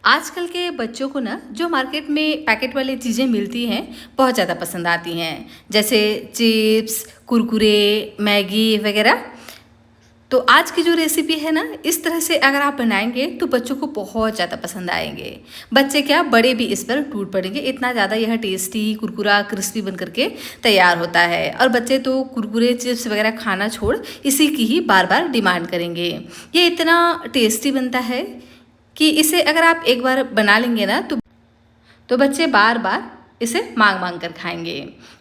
आजकल के बच्चों को ना जो मार्केट में पैकेट वाली चीज़ें मिलती हैं बहुत ज़्यादा पसंद आती हैं, जैसे चिप्स, कुरकुरे, मैगी वगैरह। तो आज की जो रेसिपी है ना, इस तरह से अगर आप बनाएंगे तो बच्चों को बहुत ज़्यादा पसंद आएंगे। बच्चे क्या, बड़े भी इस पर टूट पड़ेंगे, इतना ज़्यादा यह टेस्टी कुरकुरा क्रिस्पी बन करके तैयार होता है। और बच्चे तो कुरकुरे चिप्स वगैरह खाना छोड़ इसी की ही बार बार डिमांड करेंगे। ये इतना टेस्टी बनता है कि इसे अगर आप एक बार बना लेंगे ना तो बच्चे बार बार इसे मांग मांग कर खाएंगे।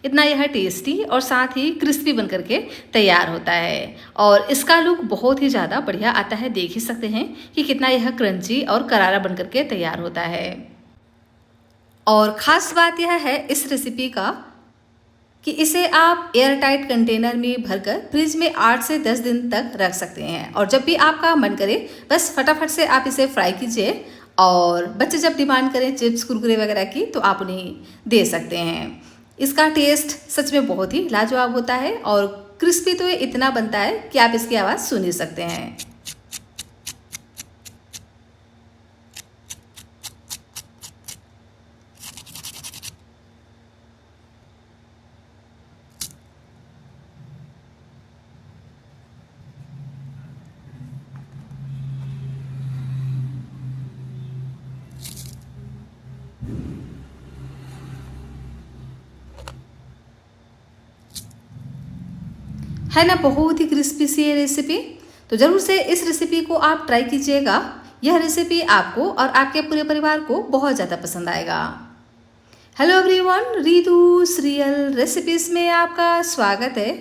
इतना यह टेस्टी और साथ ही क्रिस्पी बन करके तैयार होता है। और इसका लुक बहुत ही ज़्यादा बढ़िया आता है, देख ही सकते हैं कि कितना यह क्रंची और करारा बन करके तैयार होता है। और ख़ास बात यह है इस रेसिपी का कि इसे आप एयर टाइट कंटेनर में भरकर फ्रिज में 8 से 10 दिन तक रख सकते हैं। और जब भी आपका मन करे बस फटाफट से आप इसे फ्राई कीजिए, और बच्चे जब डिमांड करें चिप्स कुरकुरे वगैरह की तो आप उन्हें दे सकते हैं। इसका टेस्ट सच में बहुत ही लाजवाब होता है और क्रिस्पी तो ये इतना बनता है कि आप इसकी आवाज़ सुन ही सकते हैं। है ना बहुत ही क्रिस्पी सी ये रेसिपी। तो ज़रूर से इस रेसिपी को आप ट्राई कीजिएगा। यह रेसिपी आपको और आपके पूरे परिवार को बहुत ज़्यादा पसंद आएगा। हेलो एवरीवन, रितुस रियल रेसिपीज़ में आपका स्वागत है।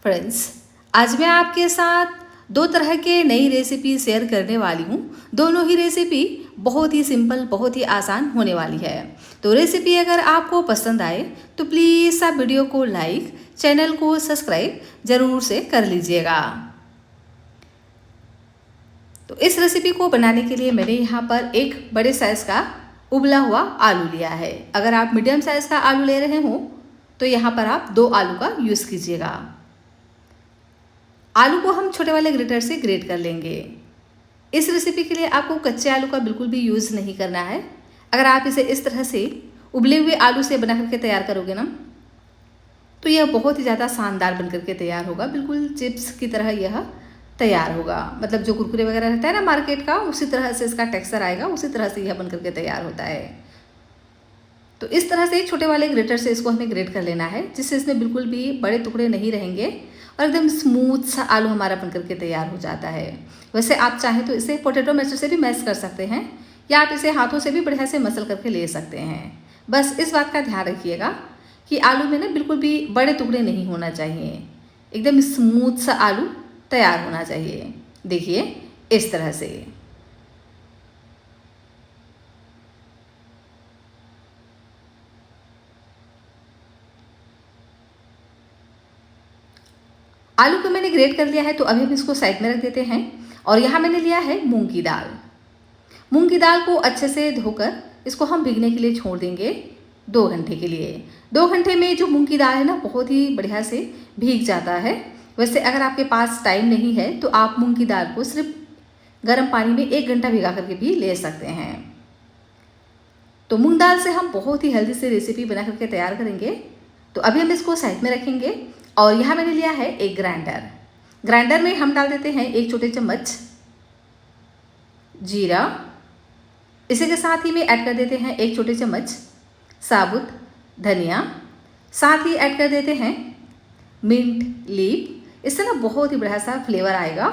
फ्रेंड्स, आज मैं आपके साथ दो तरह के नई रेसिपी शेयर करने वाली हूँ। दोनों ही रेसिपी बहुत ही सिंपल, बहुत ही आसान होने वाली है। तो रेसिपी अगर आपको पसंद आए तो प्लीज़ आप वीडियो को लाइक, चैनल को सब्सक्राइब ज़रूर से कर लीजिएगा। तो इस रेसिपी को बनाने के लिए मैंने यहाँ पर एक बड़े साइज़ का उबला हुआ आलू लिया है। अगर आप मीडियम साइज़ का आलू ले रहे हो तो यहाँ पर आप 2 आलू का यूज़ कीजिएगा। आलू को हम छोटे वाले ग्रेटर से ग्रेट कर लेंगे। इस रेसिपी के लिए आपको कच्चे आलू का बिल्कुल भी यूज़ नहीं करना है। अगर आप इसे इस तरह से उबले हुए आलू से बना करके तैयार करोगे ना तो यह बहुत ही ज़्यादा शानदार बन करके तैयार होगा। बिल्कुल चिप्स की तरह यह तैयार होगा, मतलब जो कुरकुरे वगैरह रहता है ना मार्केट का, उसी तरह से इसका टेक्सचर आएगा, उसी तरह से यह बन करके तैयार होता है। तो इस तरह से छोटे वाले ग्रेटर से इसको हमें ग्रेट कर लेना है, जिससे इसमें बिल्कुल भी बड़े टुकड़े नहीं रहेंगे और एकदम स्मूथ सा आलू हमारा बन करके तैयार हो जाता है। वैसे आप चाहें तो इसे पोटैटो मैशर से भी मैश कर सकते हैं, या आप इसे हाथों से भी बढ़िया से मसल करके ले सकते हैं। बस इस बात का ध्यान रखिएगा कि आलू में ना बिल्कुल भी बड़े टुकड़े नहीं होना चाहिए, एकदम स्मूथ सा आलू तैयार होना चाहिए। देखिए इस तरह से। आलू को मैंने ग्रेट कर लिया है, तो अभी हम इसको साइड में रख देते हैं। और यहाँ मैंने लिया है मूंग की दाल। मूंग की दाल को अच्छे से धोकर इसको हम भीगने के लिए छोड़ देंगे 2 घंटे के लिए। 2 घंटे में जो मूंग की दाल है ना बहुत ही बढ़िया से भीग जाता है। वैसे अगर आपके पास टाइम नहीं है तो आप मूंग की दाल को सिर्फ गर्म पानी में 1 घंटा भिगा करके भी ले सकते हैं। तो मूंग दाल से हम बहुत ही हेल्दी से रेसिपी बना करके तैयार करेंगे। तो अभी हम इसको साइड में रखेंगे। और यहाँ मैंने लिया है एक ग्राइंडर। ग्राइंडर में हम डाल देते हैं 1 छोटे चम्मच जीरा। इसी के साथ ही में ऐड कर देते हैं 1 छोटे चम्मच साबुत धनिया। साथ ही ऐड कर देते हैं मिंट लीफ। इससे ना बहुत ही बढ़िया सा फ्लेवर आएगा।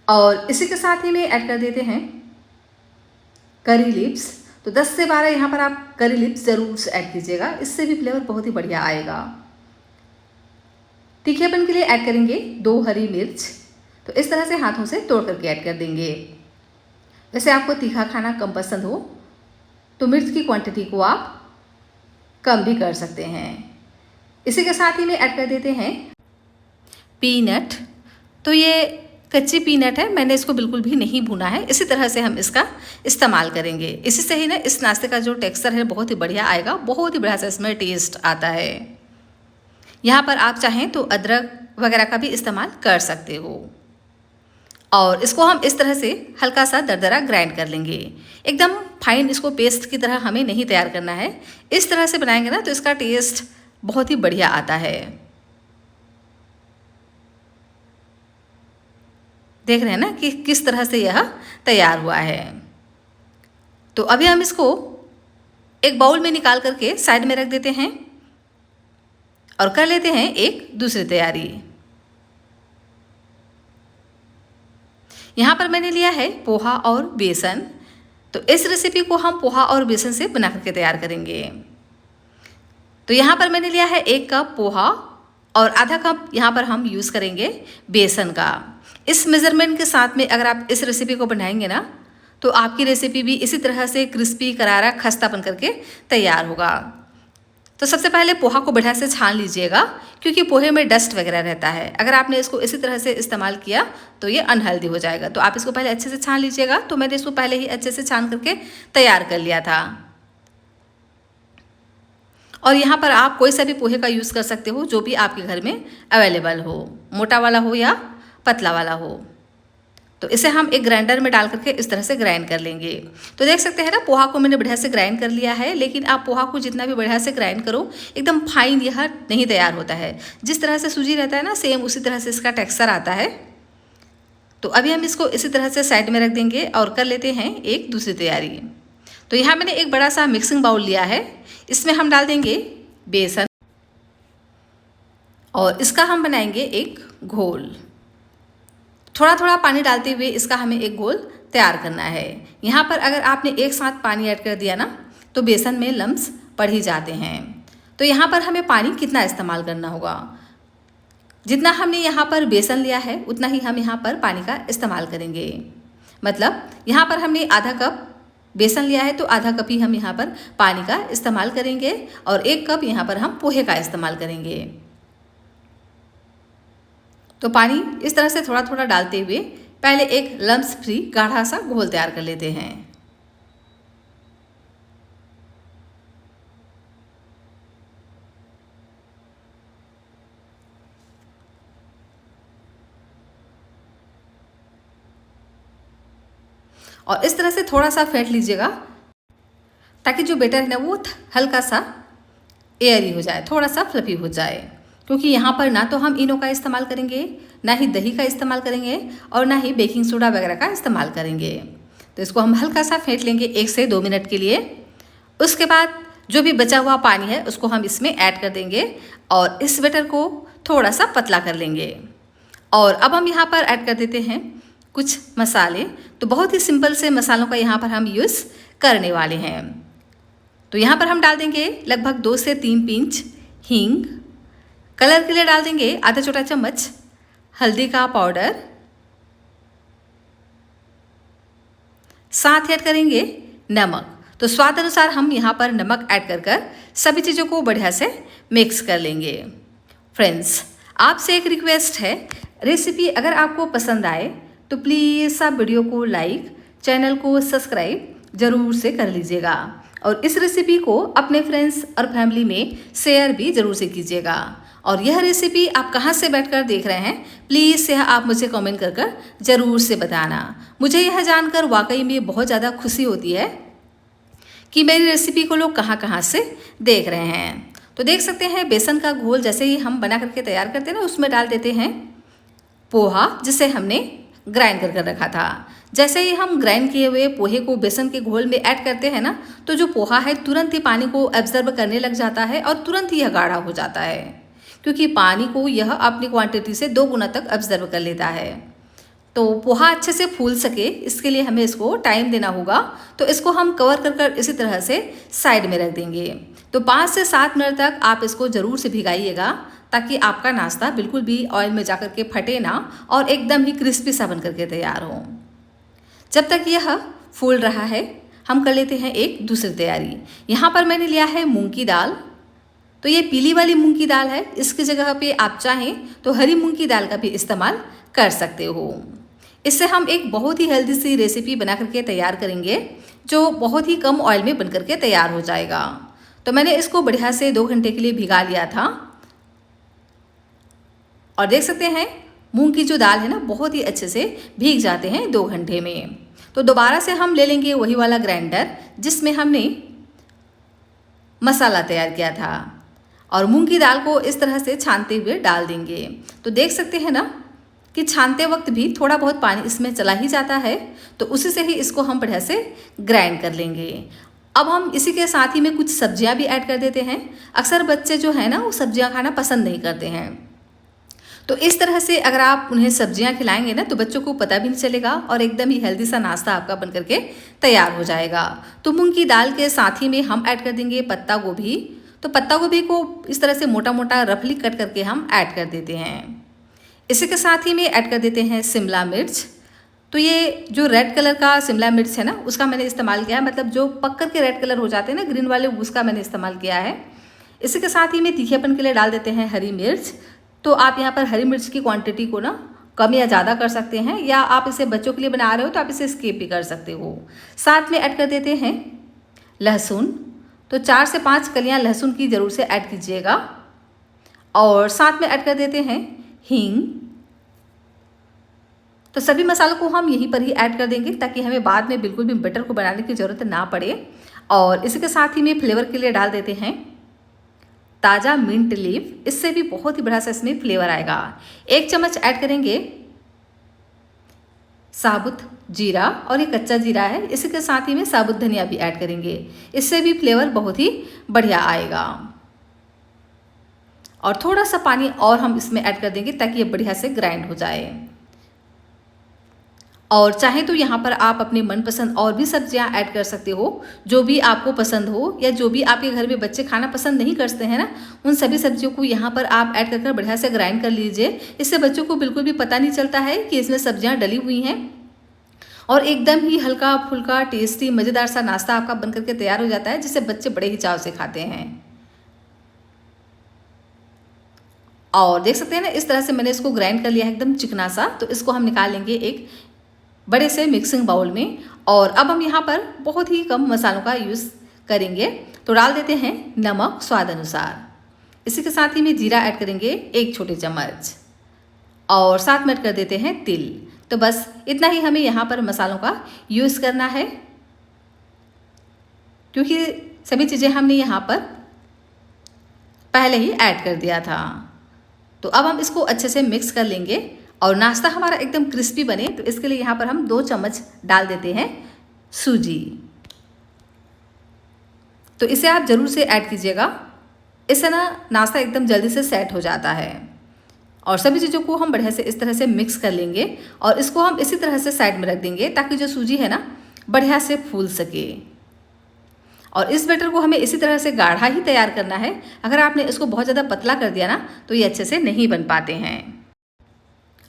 और इसी के साथ ही में ऐड कर देते हैं करी लीव्स। तो 10 से 12 यहाँ पर आप करी लीव्स ज़रूर से ऐड कीजिएगा, इससे भी फ्लेवर बहुत ही बढ़िया आएगा। तीखेपन के लिए ऐड करेंगे 2 हरी मिर्च। तो इस तरह से हाथों से तोड़ करके ऐड कर देंगे। वैसे आपको तीखा खाना कम पसंद हो तो मिर्च की क्वांटिटी को आप कम भी कर सकते हैं। इसी के साथ ही में ऐड कर देते हैं पीनट। तो ये कच्ची पीनट है, मैंने इसको बिल्कुल भी नहीं भुना है। इसी तरह से हम इसका इस्तेमाल करेंगे। इसी से ही ना इस नाश्ते का जो टेक्सचर है बहुत ही बढ़िया आएगा, बहुत ही बढ़िया से इसमें टेस्ट आता है। यहाँ पर आप चाहें तो अदरक वगैरह का भी इस्तेमाल कर सकते हो। और इसको हम इस तरह से हल्का सा दरदरा ग्राइंड कर लेंगे। एकदम फाइन इसको पेस्ट की तरह हमें नहीं तैयार करना है। इस तरह से बनाएंगे ना तो इसका टेस्ट बहुत ही बढ़िया आता है। देख रहे हैं ना कि किस तरह से यह तैयार हुआ है। तो अभी हम इसको एक बाउल में निकाल करके साइड में रख देते हैं और कर लेते हैं एक दूसरी तैयारी। यहाँ पर मैंने लिया है पोहा और बेसन। तो इस रेसिपी को हम पोहा और बेसन से बना करके तैयार करेंगे। तो यहाँ पर मैंने लिया है 1 कप पोहा और आधा कप यहाँ पर हम यूज़ करेंगे बेसन का। इस मेज़रमेंट के साथ में अगर आप इस रेसिपी को बनाएंगे ना तो आपकी रेसिपी भी इसी तरह से क्रिस्पी करारा खस्ता बन करके तैयार होगा। तो सबसे पहले पोहा को बढ़िया से छान लीजिएगा, क्योंकि पोहे में डस्ट वगैरह रहता है। अगर आपने इसको इसी तरह से इस्तेमाल किया तो ये अनहेल्दी हो जाएगा। तो आप इसको पहले अच्छे से छान लीजिएगा। तो मैंने इसको पहले ही अच्छे से छान करके तैयार कर लिया था। और यहाँ पर आप कोई सा भी पोहे का यूज़ कर सकते हो जो भी आपके घर में अवेलेबल हो, मोटा वाला हो या पतला वाला हो। तो इसे हम एक ग्राइंडर में डाल करके इस तरह से ग्राइंड कर लेंगे। तो देख सकते हैं ना, पोहा को मैंने बढ़िया से ग्राइंड कर लिया है। लेकिन आप पोहा को जितना भी बढ़िया से ग्राइंड करो एकदम फाइन यह नहीं तैयार होता है। जिस तरह से सूजी रहता है ना, सेम उसी तरह से इसका टेक्सचर आता है। तो अभी हम इसको इसी तरह से साइड में रख देंगे और कर लेते हैं एक दूसरी तैयारी। तो यहाँ मैंने एक बड़ा सा मिक्सिंग बाउल लिया है। इसमें हम डाल देंगे बेसन और इसका हम बनाएंगे एक घोल। थोड़ा थोड़ा पानी डालते हुए इसका हमें एक घोल तैयार करना है। यहाँ पर अगर आपने एक साथ पानी ऐड कर दिया ना तो बेसन में लम्स पड़ ही जाते हैं। तो यहाँ पर हमें पानी कितना इस्तेमाल करना होगा, जितना हमने यहाँ पर बेसन लिया है उतना ही हम यहाँ पर पानी का इस्तेमाल करेंगे। मतलब यहाँ पर हमने आधा कप बेसन लिया है तो आधा कप ही हम यहाँ पर पानी का इस्तेमाल करेंगे और 1 कप यहाँ पर हम पोहे का इस्तेमाल करेंगे। तो पानी इस तरह से थोड़ा थोड़ा डालते हुए पहले एक लम्स फ्री गाढ़ा सा घोल तैयार कर लेते हैं। और इस तरह से थोड़ा सा फेंट लीजिएगा ताकि जो बैटर है ना वो हल्का सा एयरी हो जाए, थोड़ा सा फ्लफी हो जाए। क्योंकि यहाँ पर ना तो हम इनो का इस्तेमाल करेंगे, ना ही दही का इस्तेमाल करेंगे और ना ही बेकिंग सोडा वगैरह का इस्तेमाल करेंगे। तो इसको हम हल्का सा फेंट लेंगे 1 से 2 मिनट के लिए। उसके बाद जो भी बचा हुआ पानी है उसको हम इसमें ऐड कर देंगे और इस बैटर को थोड़ा सा पतला कर लेंगे। और अब हम यहाँ पर ऐड कर देते हैं कुछ मसाले। तो बहुत ही सिंपल से मसालों का यहाँ पर हम यूज़ करने वाले हैं। तो यहाँ पर हम डाल देंगे लगभग 2 से 3 पिंच हींग। कलर के लिए डाल देंगे आधा छोटा चम्मच हल्दी का पाउडर। साथ ऐड करेंगे नमक। तो स्वाद अनुसार हम यहाँ पर नमक ऐड कर सभी चीज़ों को बढ़िया से मिक्स कर लेंगे। फ्रेंड्स, आपसे एक रिक्वेस्ट है, रेसिपी अगर आपको पसंद आए तो प्लीज़ आप वीडियो को लाइक, चैनल को सब्सक्राइब ज़रूर से कर लीजिएगा और इस रेसिपी को अपने फ्रेंड्स और फैमिली में शेयर भी ज़रूर से कीजिएगा। और यह रेसिपी आप कहाँ से बैठकर देख रहे हैं प्लीज़ यह आप मुझे कमेंट कर ज़रूर से बताना। मुझे यह जानकर वाकई में बहुत ज़्यादा खुशी होती है कि मेरी रेसिपी को लोग कहाँ कहाँ से देख रहे हैं। तो देख सकते हैं बेसन का घोल जैसे ही हम बना करके तैयार करते हैं ना, उसमें डाल देते हैं पोहा जिसे हमने ग्राइंड कर रखा था। जैसे ही हम ग्राइंड किए हुए पोहे को बेसन के घोल में ऐड करते हैं ना तो जो पोहा है तुरंत ही पानी को एब्जर्व करने लग जाता है और तुरंत ही यह गाढ़ा हो जाता है, क्योंकि पानी को यह अपनी क्वांटिटी से 2 गुना तक ऑब्जर्व कर लेता है। तो पोहा अच्छे से फूल सके इसके लिए हमें इसको टाइम देना होगा। तो इसको हम कवर कर इसी तरह से साइड में रख देंगे। तो 5 से 7 मिनट तक आप इसको ज़रूर से भिगाइएगा ताकि आपका नाश्ता बिल्कुल भी ऑयल में जा कर के फटे ना और एकदम ही क्रिस्पी सा बन करके तैयार हो। जब तक यह फूल रहा है हम कर लेते हैं एक दूसरी तैयारी। यहाँ पर मैंने लिया है मूंग की दाल। तो ये पीली वाली मूंग की दाल है, इसकी जगह पे आप चाहें तो हरी मूंग की दाल का भी इस्तेमाल कर सकते हो। इससे हम एक बहुत ही हेल्दी सी रेसिपी बना करके तैयार करेंगे जो बहुत ही कम ऑयल में बन करके तैयार हो जाएगा। तो मैंने इसको बढ़िया से 2 घंटे के लिए भिगा लिया था और देख सकते हैं मूंग की जो दाल है ना बहुत ही अच्छे से भीग जाते हैं 2 घंटे में। तो दोबारा से हम ले लेंगे वही वाला ग्राइंडर जिसमें हमने मसाला तैयार किया था और मूंग की दाल को इस तरह से छानते हुए डाल देंगे। तो देख सकते हैं ना कि छानते वक्त भी थोड़ा बहुत पानी इसमें चला ही जाता है, तो उसी से ही इसको हम बढ़िया से ग्राइंड कर लेंगे। अब हम इसी के साथ ही में कुछ सब्जियां भी ऐड कर देते हैं। अक्सर बच्चे जो है ना वो सब्जियां खाना पसंद नहीं करते हैं, तो इस तरह से अगर आप उन्हें सब्जियां खिलाएंगे ना तो बच्चों को पता भी नहीं चलेगा और एकदम ही हेल्दी सा नाश्ता आपका बन करके तैयार हो जाएगा। तो मूंग की दाल के साथ ही में हम ऐड कर देंगे पत्ता गोभी। तो पत्ता गोभी को इस तरह से मोटा मोटा रफली कट करके हम ऐड कर देते हैं। इसी के साथ ही में ऐड कर देते हैं शिमला मिर्च। तो ये जो रेड कलर का शिमला मिर्च है ना उसका मैंने इस्तेमाल किया है, मतलब जो पक कर के रेड कलर हो जाते हैं ना ग्रीन वाले, उसका मैंने इस्तेमाल किया है। इसी के साथ ही में तीखेपन के लिए डाल देते हैं हरी मिर्च। तो आप यहाँ पर हरी मिर्च की क्वांटिटी को ना कम या ज़्यादा कर सकते हैं, या आप इसे बच्चों के लिए बना रहे हो तो आप इसे स्किप भी कर सकते हो। साथ में ऐड कर देते हैं लहसुन। तो 4 से 5 कलियाँ लहसुन की ज़रूर से ऐड कीजिएगा। और साथ में ऐड कर देते हैं हींग। तो सभी मसालों को हम यहीं पर ही ऐड कर देंगे ताकि हमें बाद में बिल्कुल भी बटर को बनाने की ज़रूरत ना पड़े। और इसी के साथ ही में फ्लेवर के लिए डाल देते हैं ताज़ा मिंट लीफ। इससे भी बहुत ही बड़ा सा इसमें फ्लेवर आएगा। 1 चम्मच ऐड करेंगे साबुत जीरा, और ये कच्चा जीरा है। इसी के साथ ही में साबुत धनिया भी ऐड करेंगे, इससे भी फ्लेवर बहुत ही बढ़िया आएगा। और थोड़ा सा पानी और हम इसमें ऐड कर देंगे ताकि ये बढ़िया से ग्राइंड हो जाए। और चाहे तो यहाँ पर आप अपने मनपसंद और भी सब्जियाँ ऐड कर सकते हो, जो भी आपको पसंद हो, या जो भी आपके घर में बच्चे खाना पसंद नहीं करते हैं ना उन सभी सब्जियों को यहाँ पर आप ऐड कर बढ़िया से ग्राइंड कर लीजिए। इससे बच्चों को बिल्कुल भी पता नहीं चलता है कि इसमें सब्जियाँ डली हुई हैं और एकदम ही हल्का फुल्का टेस्टी मज़ेदार सा नाश्ता आपका बन करके तैयार हो जाता है, जिसे बच्चे बड़े ही चाव से खाते हैं। और देख सकते हैं ना इस तरह से मैंने इसको ग्राइंड कर लिया है एकदम चिकना सा। तो इसको हम निकाल लेंगे एक बड़े से मिक्सिंग बाउल में। और अब हम यहाँ पर बहुत ही कम मसालों का यूज़ करेंगे। तो डाल देते हैं नमक स्वाद अनुसार। इसी के साथ ही में जीरा ऐड करेंगे 1 छोटे चम्मच, और साथ में ऐड कर देते हैं तिल। तो बस इतना ही हमें यहाँ पर मसालों का यूज़ करना है, क्योंकि सभी चीज़ें हमने यहाँ पर पहले ही ऐड कर दिया था। तो अब हम इसको अच्छे से मिक्स कर लेंगे और नाश्ता हमारा एकदम क्रिस्पी बने तो इसके लिए यहाँ पर हम 2 चम्मच डाल देते हैं सूजी। तो इसे आप ज़रूर से ऐड कीजिएगा, इससे ना नाश्ता एकदम जल्दी से सेट हो जाता है। और सभी चीज़ों को हम बढ़िया से इस तरह से मिक्स कर लेंगे और इसको हम इसी तरह से साइड में रख देंगे ताकि जो सूजी है ना बढ़िया से फूल सके। और इस बैटर को हमें इसी तरह से गाढ़ा ही तैयार करना है। अगर आपने इसको बहुत ज़्यादा पतला कर दिया ना तो ये अच्छे से नहीं बन पाते हैं।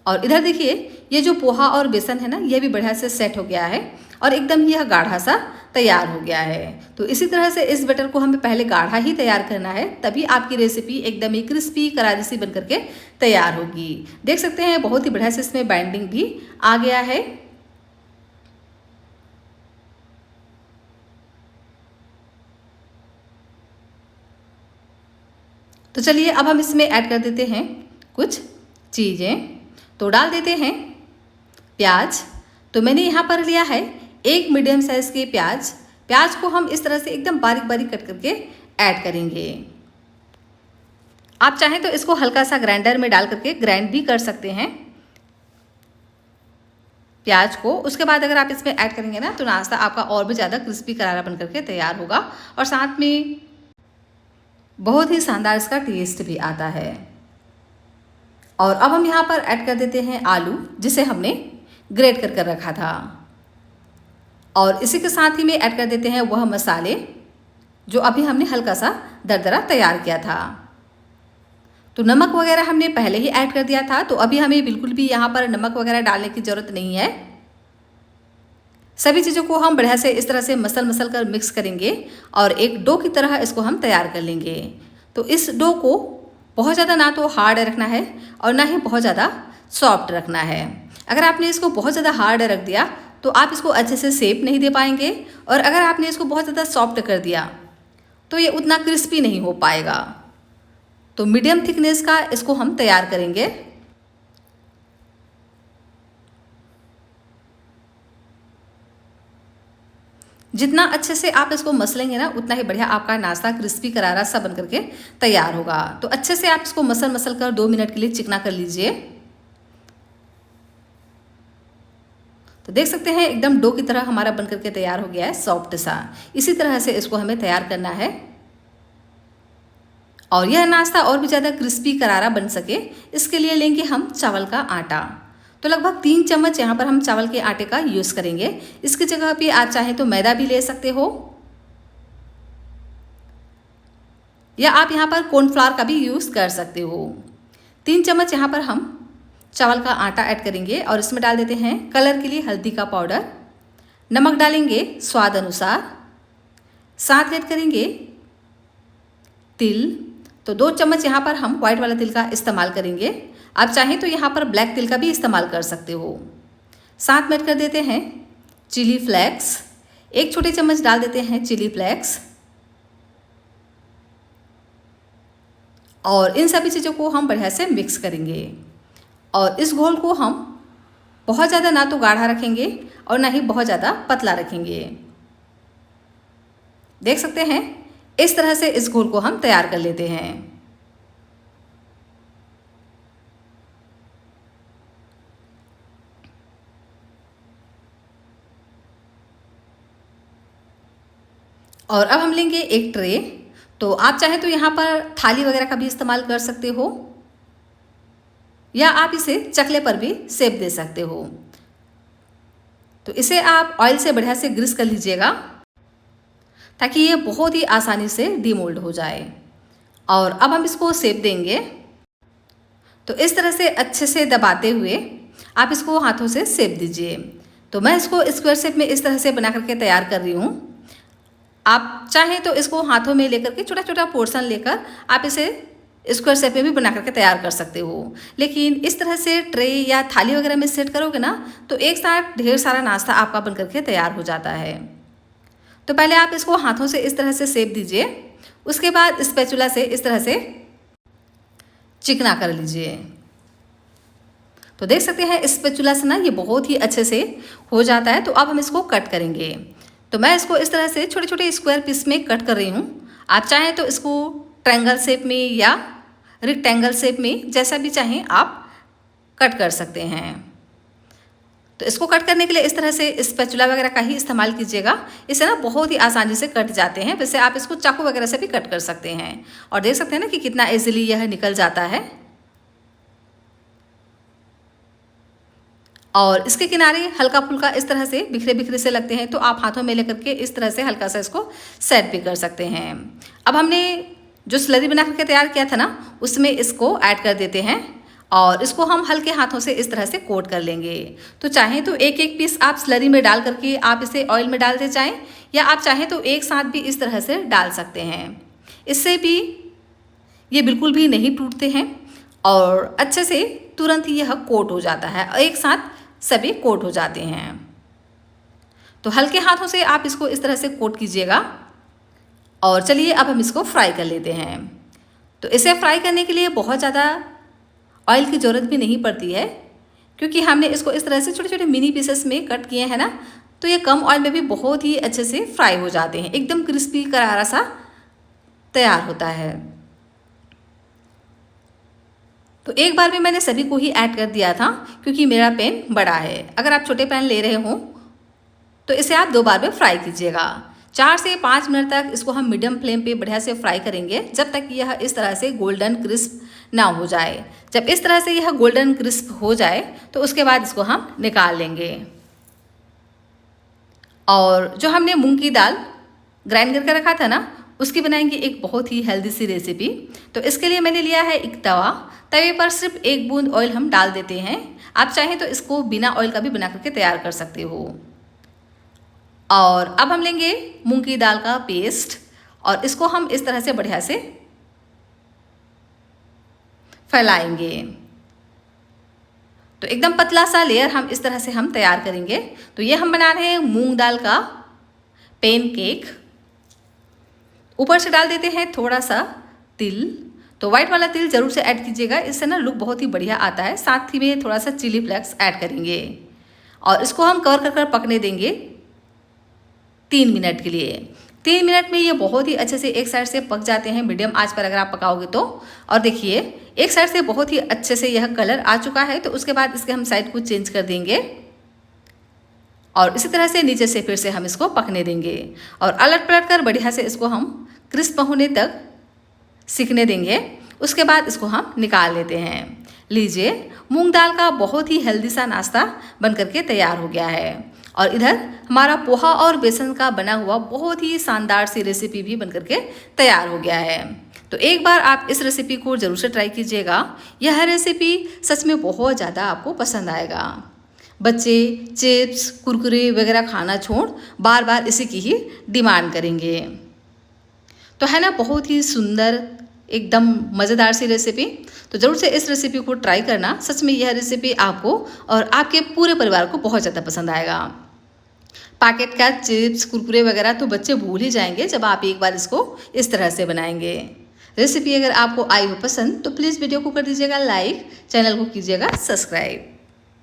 और इधर देखिए ये जो पोहा और बेसन है ना ये भी बढ़िया से सेट हो गया है और एकदम ही यह गाढ़ा सा तैयार हो गया है। तो इसी तरह से इस बैटर को हमें पहले गाढ़ा ही तैयार करना है, तभी आपकी रेसिपी एकदम ही क्रिस्पी करारी सी बन करके तैयार होगी। देख सकते हैं बहुत ही बढ़िया से इसमें बाइंडिंग भी आ गया है। तो चलिए अब हम इसमें ऐड कर देते हैं कुछ चीज़ें। तो डाल देते हैं प्याज। तो मैंने यहाँ पर लिया है 1 मीडियम साइज़ के प्याज। प्याज को हम इस तरह से एकदम बारीक बारीक कट करके ऐड करेंगे। आप चाहें तो इसको हल्का सा ग्राइंडर में डाल करके ग्राइंड भी कर सकते हैं प्याज को। उसके बाद अगर आप इसमें ऐड करेंगे ना तो नाश्ता आपका और भी ज़्यादा क्रिस्पी करारा बन करके तैयार होगा और साथ में बहुत ही शानदार इसका टेस्ट भी आता है। और अब हम यहाँ पर ऐड कर देते हैं आलू जिसे हमने ग्रेट कर रखा था, और इसी के साथ ही में ऐड कर देते हैं वह मसाले जो अभी हमने हल्का सा दरदरा तैयार किया था। तो नमक वगैरह हमने पहले ही ऐड कर दिया था, तो अभी हमें बिल्कुल भी यहाँ पर नमक वगैरह डालने की ज़रूरत नहीं है। सभी चीज़ों को हम बढ़िया से इस तरह से मसल कर मिक्स करेंगे और एक डो की तरह इसको हम तैयार कर लेंगे। तो इस डो को बहुत ज़्यादा ना तो हार्ड रखना है और ना ही बहुत ज़्यादा सॉफ्ट रखना है। अगर आपने इसको बहुत ज़्यादा हार्ड रख दिया तो आप इसको अच्छे से शेप नहीं दे पाएंगे, और अगर आपने इसको बहुत ज़्यादा सॉफ्ट कर दिया तो ये उतना क्रिस्पी नहीं हो पाएगा। तो मीडियम थिकनेस का इसको हम तैयार करेंगे। जितना अच्छे से आप इसको मसलेंगे ना, उतना ही बढ़िया आपका नाश्ता क्रिस्पी करारा सा बन करके तैयार होगा। तो अच्छे से आप इसको मसल कर 2 मिनट के लिए चिकना कर लीजिए। तो देख सकते हैं एकदम डो की तरह हमारा बन करके तैयार हो गया है, सॉफ्ट सा। इसी तरह से इसको हमें तैयार करना है और यह नाश्ता और भी ज़्यादा क्रिस्पी करारा बन सके, इसके लिए लेंगे हम चावल का आटा। तो लगभग 3 चम्मच यहाँ पर हम चावल के आटे का यूज़ करेंगे। इसकी जगह पे आप चाहें तो मैदा भी ले सकते हो, या आप यहाँ पर कॉर्नफ्लावर का भी यूज़ कर सकते हो। 3 चम्मच यहाँ पर हम चावल का आटा ऐड करेंगे और इसमें डाल देते हैं कलर के लिए हल्दी का पाउडर, नमक डालेंगे स्वाद अनुसार, साथ ऐड करेंगे तिल। तो 2 चम्मच यहाँ पर हम व्हाइट वाला तिल का इस्तेमाल करेंगे। आप चाहें तो यहाँ पर ब्लैक तिल का भी इस्तेमाल कर सकते हो। साथ में ऐड कर देते हैं चिली फ्लेक्स, 1 छोटे चम्मच डाल देते हैं चिली फ्लेक्स। और इन सभी चीज़ों को हम बढ़िया से मिक्स करेंगे और इस घोल को हम बहुत ज़्यादा ना तो गाढ़ा रखेंगे और ना ही बहुत ज़्यादा पतला रखेंगे। देख सकते हैं इस तरह से इस घोल को हम तैयार कर लेते हैं। और अब हम लेंगे एक ट्रे। तो आप चाहें तो यहाँ पर थाली वगैरह का भी इस्तेमाल कर सकते हो, या आप इसे चकले पर भी सेक दे सकते हो। तो इसे आप ऑयल से बढ़िया से ग्रीस कर लीजिएगा ताकि ये बहुत ही आसानी से डीमोल्ड हो जाए। और अब हम इसको सेक देंगे। तो इस तरह से अच्छे से दबाते हुए आप इसको हाथों से सेक दीजिए। तो मैं इसको स्क्वायर शेप में इस तरह से बना करके तैयार कर रही हूँ। आप चाहें तो इसको हाथों में लेकर के छोटा छोटा पोर्शन लेकर आप इसे स्क्वायर शेप में भी बना करके तैयार कर सकते हो। लेकिन इस तरह से ट्रे या थाली वगैरह में सेट करोगे ना, तो एक साथ ढेर सारा नाश्ता आपका बन करके तैयार हो जाता है। तो पहले आप इसको हाथों से इस तरह से सेक दीजिए, उसके बाद स्पैचुला से इस तरह से चिकना कर लीजिए। तो देख सकते हैं स्पैचुला से ना ये बहुत ही अच्छे से हो जाता है। तो अब हम इसको कट करेंगे। तो मैं इसको इस तरह से छोटे छोटे स्क्वायर पीस में कट कर रही हूँ। आप चाहें तो इसको ट्रायंगल शेप में या रेक्टेंगल शेप में, जैसा भी चाहें आप कट कर सकते हैं। तो इसको कट करने के लिए इस तरह से स्पैचुला वगैरह का ही इस्तेमाल कीजिएगा। इससे ना बहुत ही आसानी से कट जाते हैं। वैसे आप इसको चाकू वगैरह से भी कट कर सकते हैं। और देख सकते हैं ना कि कितना इजीली यह निकल जाता है। और इसके किनारे हल्का फुल्का इस तरह से बिखरे बिखरे से लगते हैं, तो आप हाथों में लेकर के इस तरह से हल्का सा इसको सेट भी कर सकते हैं। अब हमने जो स्लरी बना करके तैयार किया था ना, उसमें इसको ऐड कर देते हैं और इसको हम हल्के हाथों से इस तरह से कोट कर लेंगे। तो चाहें तो एक एक पीस आप स्लरी में डाल करके आप इसे ऑयल में डालते जाएं, या आप चाहें तो एक साथ भी इस तरह से डाल सकते हैं। इससे भी ये बिल्कुल भी नहीं टूटते हैं और अच्छे से तुरंत ही यह कोट हो जाता है और एक साथ सभी कोट हो जाते हैं। तो हल्के हाथों से आप इसको इस तरह से कोट कीजिएगा। और चलिए अब हम इसको फ्राई कर लेते हैं। तो इसे फ्राई करने के लिए बहुत ज़्यादा ऑयल की ज़रूरत भी नहीं पड़ती है, क्योंकि हमने इसको इस तरह से छोटे छोटे मिनी पीसेस में कट किए हैं ना, तो ये कम ऑयल में भी बहुत ही अच्छे से फ्राई हो जाते हैं। एकदम क्रिस्पी करारा सा तैयार होता है। तो एक बार में मैंने सभी को ही ऐड कर दिया था, क्योंकि मेरा पैन बड़ा है। अगर आप छोटे पैन ले रहे हो तो इसे आप 2 बार में फ्राई कीजिएगा। 4 से 5 मिनट तक इसको हम मीडियम फ्लेम पे बढ़िया से फ्राई करेंगे, जब तक यह इस तरह से गोल्डन क्रिस्प ना हो जाए। जब इस तरह से यह गोल्डन क्रिस्प हो जाए तो उसके बाद इसको हम निकाल लेंगे। और जो हमने मूंग की दाल ग्राइंड करके रखा था ना, उसकी बनाएंगे एक बहुत ही हेल्दी सी रेसिपी। तो इसके लिए मैंने लिया है एक तवा। तवे पर सिर्फ 1 बूंद ऑयल हम डाल देते हैं। आप चाहें तो इसको बिना ऑयल का भी बना करके तैयार कर सकते हो। और अब हम लेंगे मूंग की दाल का पेस्ट और इसको हम इस तरह से बढ़िया से फैलाएंगे। तो एकदम पतला सा लेयर हम इस तरह से हम तैयार करेंगे। तो ये हम बना रहे हैं मूंग दाल का पैनकेक। ऊपर से डाल देते हैं थोड़ा सा तिल। तो वाइट वाला तिल जरूर से ऐड कीजिएगा, इससे ना लुक बहुत ही बढ़िया आता है। साथ ही में थोड़ा सा चिली फ्लेक्स ऐड करेंगे और इसको हम कवर कर पकने देंगे 3 मिनट के लिए। 3 मिनट में ये बहुत ही अच्छे से एक साइड से पक जाते हैं मीडियम आंच पर अगर आप पकाओगे तो। और देखिए एक साइड से बहुत ही अच्छे से यह कलर आ चुका है, तो उसके बाद इसके हम साइड को चेंज कर देंगे और इसी तरह से नीचे से फिर से हम इसको पकने देंगे और अलट पलट कर बढ़िया से इसको हम क्रिस्प होने तक सीखने देंगे। उसके बाद इसको हम निकाल लेते हैं। लीजिए मूंग दाल का बहुत ही हेल्दी सा नाश्ता बन करके तैयार हो गया है और इधर हमारा पोहा और बेसन का बना हुआ बहुत ही शानदार सी रेसिपी भी बन करके तैयार हो गया है। तो एक बार आप इस रेसिपी को ज़रूर से ट्राई कीजिएगा। यह रेसिपी सच में बहुत ज़्यादा आपको पसंद आएगा। बच्चे चिप्स कुरकुरे वगैरह खाना छोड़ बार बार इसी की ही डिमांड करेंगे। तो है ना बहुत ही सुंदर एकदम मज़ेदार सी रेसिपी। तो ज़रूर से इस रेसिपी को ट्राई करना। सच में यह रेसिपी आपको और आपके पूरे परिवार को बहुत ज़्यादा पसंद आएगा। पैकेट का चिप्स कुरकुरे वगैरह तो बच्चे भूल ही जाएंगे जब आप एक बार इसको इस तरह से बनाएंगे। रेसिपी अगर आपको आई हो पसंद तो प्लीज़ वीडियो को कर दीजिएगा लाइक, चैनल को कीजिएगा सब्सक्राइब।